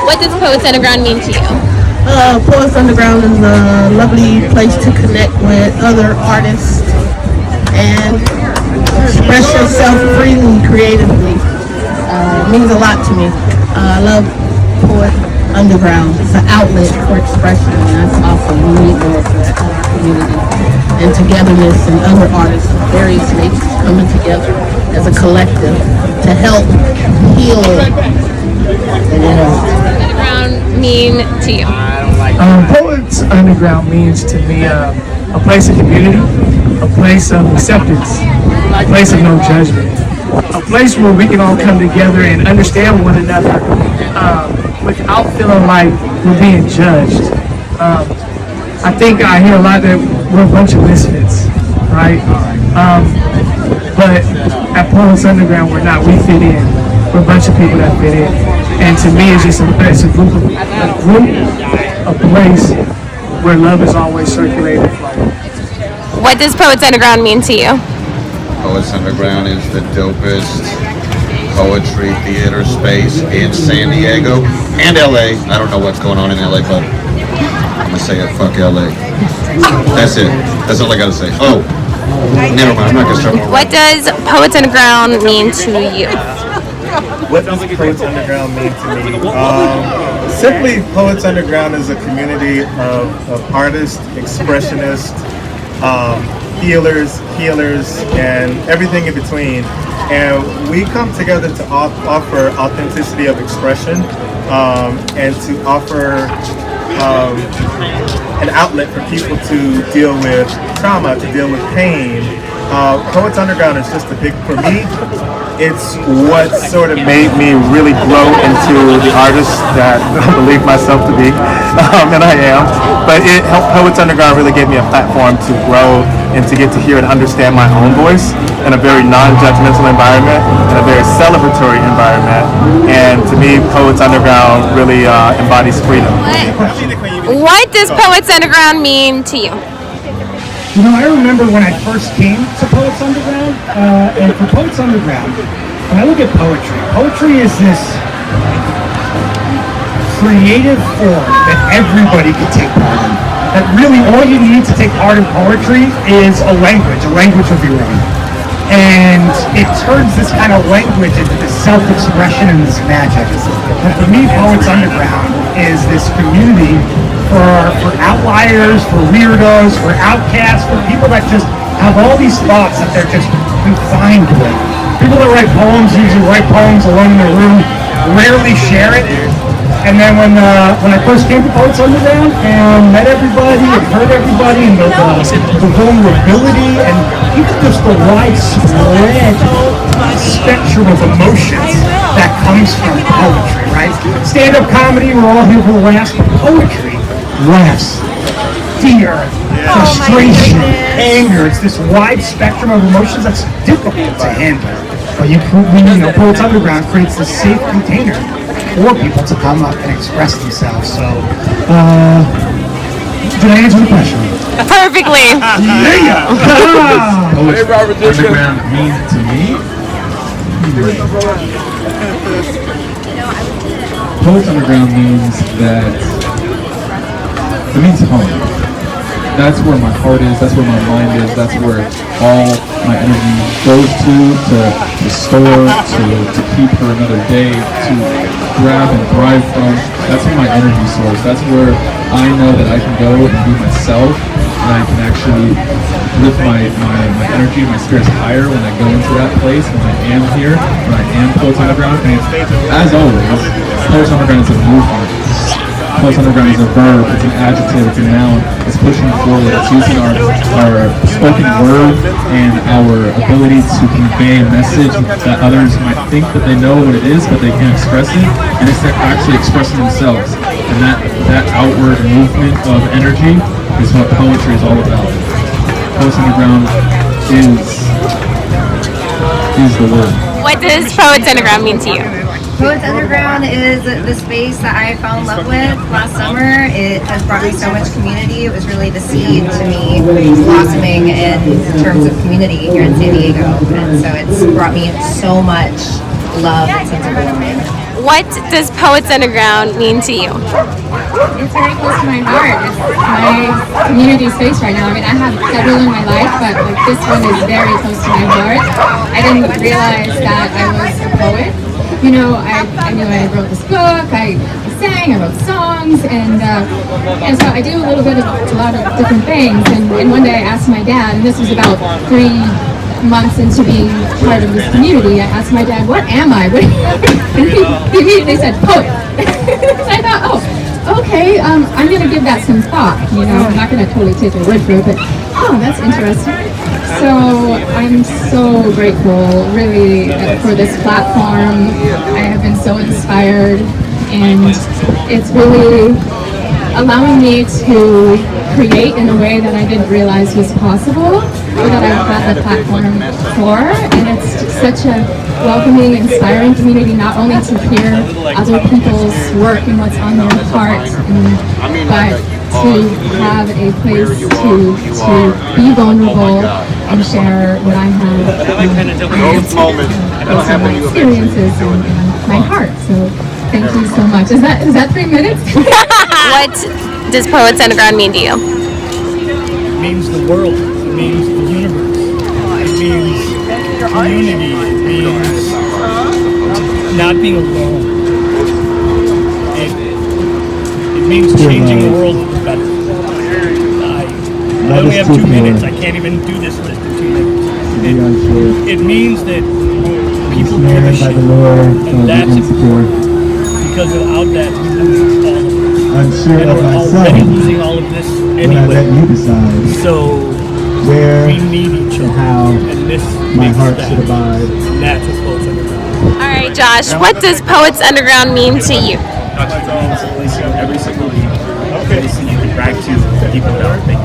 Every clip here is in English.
What does Poets Underground mean to you? Poets Underground is a lovely place to connect with other artists and express yourself freely, creatively. It means a lot to me. I love Poet Underground. It's an outlet for expression, and that's awesome. We need more for that in our community. And togetherness and other artists of various natures coming together as a collective to help heal the world. Underground mean to you? Poets Underground means to me a place of community, a place of acceptance, a place of no judgment, a place where we can all come together and understand one another without feeling like we're being judged. I think I hear a lot that we're a bunch of misfits, right? But at Poets Underground, we're not. We fit in. We're a bunch of people that fit in. And to me, it's just a group, a place where love is always circulating. What does Poets Underground mean to you? Poets Underground is the dopest poetry theater space in San Diego and LA. I don't know what's going on in LA, but I'm gonna say it. Fuck LA. That's it. That's all I gotta say. Oh, never mind. I'm not gonna start. What does Poets Underground mean to you? What does Poets Underground mean to me? Simply, Poets Underground is a community of artists, expressionists, healers, and everything in between. And we come together to offer authenticity of expression and to offer an outlet for people to deal with trauma, to deal with pain. Poets Underground is just for me, it's what sort of made me really grow into the artist that I believe myself to be, and I am. But Poets Underground really gave me a platform to grow and to get to hear and understand my own voice in a very non-judgmental environment, in a very celebratory environment. And to me, Poets Underground really embodies freedom. What does Poets Underground mean to you? You know, I remember when I first came to Poets Underground, and for Poets Underground, when I look at poetry is this creative form that everybody can take part in. That really all you need to take part in poetry is a language of your own. And it turns this kind of language into this self-expression and this magic. And for me, Poets Underground is this community for outliers, for weirdos, for outcasts, for people that just have all these thoughts that they're just confined with. People that write poems usually write poems alone in their room, rarely share it. And then when I first came to Poets Underground and met everybody and heard everybody and the vulnerability and even just the widespread spectrum of emotions that comes from poetry, right? Stand-up comedy, we're all here for laughs, but poetry, laughs, fear, frustration, anger. It's this wide spectrum of emotions that's difficult to handle. But Poets Underground creates this safe container for people to come up and express themselves. So, did I answer the question? Perfectly. Yeah. Poets Underground means to me. Poets Underground means that it means home. That's where my heart is, that's where my mind is, that's where all my energy goes to restore, to keep for another day, to grab and thrive from. That's my energy source. That's where I know that I can go and be myself, and I can actually lift my energy, my spirits higher when I go into that place, when I am here, when I am Poets Underground. And as always, Poets Underground is a movement. Poets Underground is a verb, it's an adjective, it's a noun, it's pushing forward, it's using our spoken word and our ability to convey a message that others might think that they know what it is, but they can't express it, and it's actually expressing themselves. And that outward movement of energy is what poetry is all about. Poets Underground is the word. What does Poets Underground mean to you? Poets Underground is the space that I fell in love with last summer. It has brought me so much community. It was really the seed to me blossoming in terms of community here in San Diego. And so it's brought me so much love and sense of belonging. What does Poets Underground mean to you? It's very close to my heart. It's my community space right now. I mean, I have several in my life, but like this one is very close to my heart. I didn't realize that I was a poet. You know, I knew I wrote this book, I sang, I wrote songs, and so I do a lot of different things. And one day I asked my dad, and this was about 3 months into being part of this community, I asked my dad, what am I? And he immediately said, poet. I thought, oh, okay, I'm going to give that some thought, you know, I'm not going to totally take your word for it, but that's interesting. So I'm so grateful, really, for this platform. I have been so inspired, and it's really allowing me to create in a way that I didn't realize was possible, or that I had the platform for. And it's such a welcoming, inspiring community, not only to hear other people's work and what's on their heart, but to have a place to be vulnerable and share what I have, based on my experiences and my heart. So thank you so much. Is that 3 minutes? What does Poets Underground mean to you? It means the world. It means the universe. It means community. It means not being alone. It means changing the world for the better. I only have 2 minutes. I can't even do this list in 2 minutes. It means that people give a shit, and that's important. Because without that, we lose all of this. Unsure and of we're myself already losing all of this when I let anyway. you decide So where we need each and other, how and this my makes heart that. should abide. And that's what Poets Underground. All right, Josh, what does Poets Underground mean to you? It's a place every single week. A place that you can brag to people about. Like,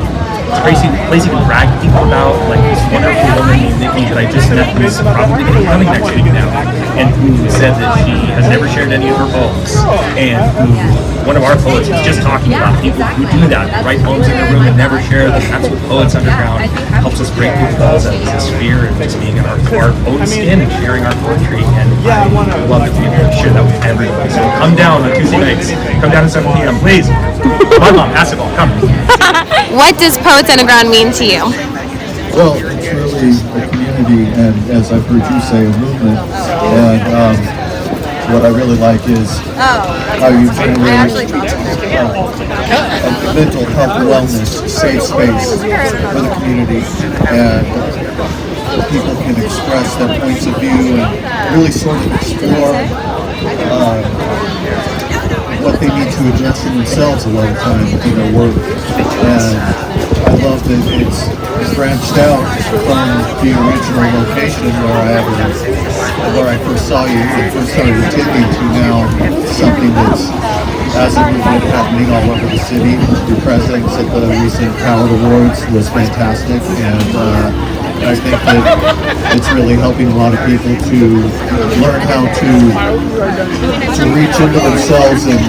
it's a place you can brag to people about. Like this wonderful woman named Nikki that I just met, who's probably going to be coming next week now, and who said that she has never shared any of her poems. And one of our poets was just talking about people who do that, write poems in their room and never share them. That's what Poets Underground helps us break through the walls of this fear and just being in our own skin and sharing our poetry. And I love to be able to share that with everybody. So come down on Tuesday nights. Come down at 7 p.m. please. Come on, Mom, basketball, come. What does Poets Underground mean to you? Well, it's really a community, and as I've heard you say, a movement. And what I really like is how you generate a mental health and wellness safe space for the community, and people can express their points of view and really sort of explore what they need to address in themselves a lot of times in their work. And I love that it's branched out from the original location where I first saw you and first started attending to now something that's as a movement happening all over the city. Your presence at the recent Palette Awards was fantastic, and I think that it's really helping a lot of people to learn how to reach into themselves and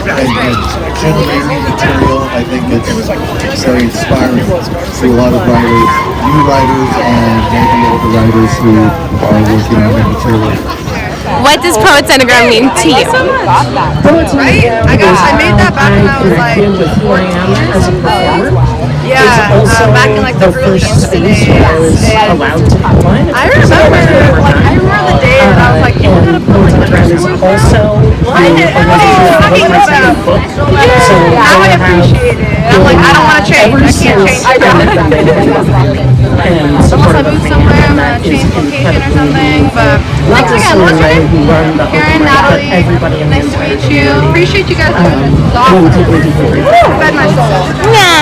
generate material. I think it's very inspiring to a lot of writers, new writers, and maybe older writers who are working on the material. What does Poets Underground mean to you? Right? I made that back when I was like 14 or something. Yeah, back in like the early Insta days. I remember the day that I was like, you gotta put like the also what? Now I appreciate it. I'm like, I don't want to change. I can't change. Unless I move somewhere, I'm gonna change location or something. But once again, what's your name? Karen, Natalie. Nice to meet you. Appreciate you guys doing this. It's awesome. Fed my soul. Yeah.